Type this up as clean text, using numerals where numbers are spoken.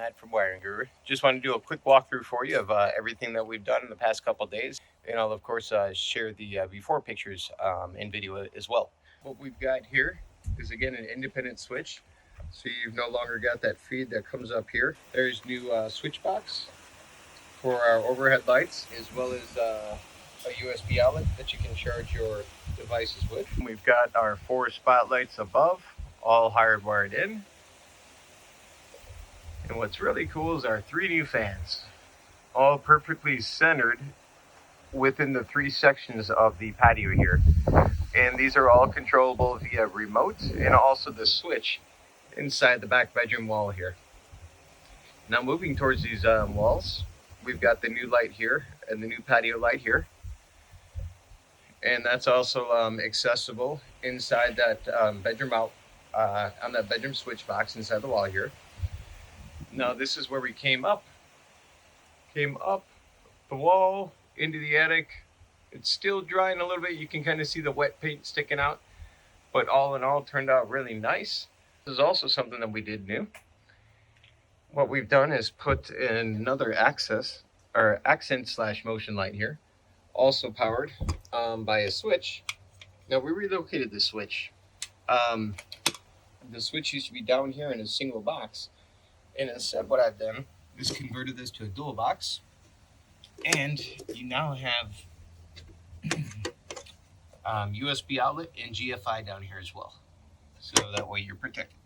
Matt from Wiring Guru. Just want to do a quick walkthrough for you of everything that we've done in the past couple days. And I'll, of course, share the before pictures in video as well. What we've got here is, again, an independent switch. So you've no longer got that feed that comes up here. There's new switch box for our overhead lights, as well as a USB outlet that you can charge your devices with. We've got our 4 spotlights above, all hardwired in. And what's really cool is our 3 new fans, all perfectly centered within the 3 sections of the patio here. And these are all controllable via remote and also the switch inside the back bedroom wall here. Now moving towards these walls, we've got the new light here and the new patio light here. And that's also accessible inside that bedroom out on that bedroom switch box inside the wall here. Now this is where we came up the wall into the attic. It's still drying a little bit. You can kind of see the wet paint sticking out, but all in all, turned out really nice. This is also something that we did new. What we've done is put in another accent/motion light here, also powered by a switch. Now we relocated the switch. The switch used to be down here in a single box. And instead, what I've done is converted this to a dual box, and you now have USB outlet and GFI down here as well. So that way you're protected.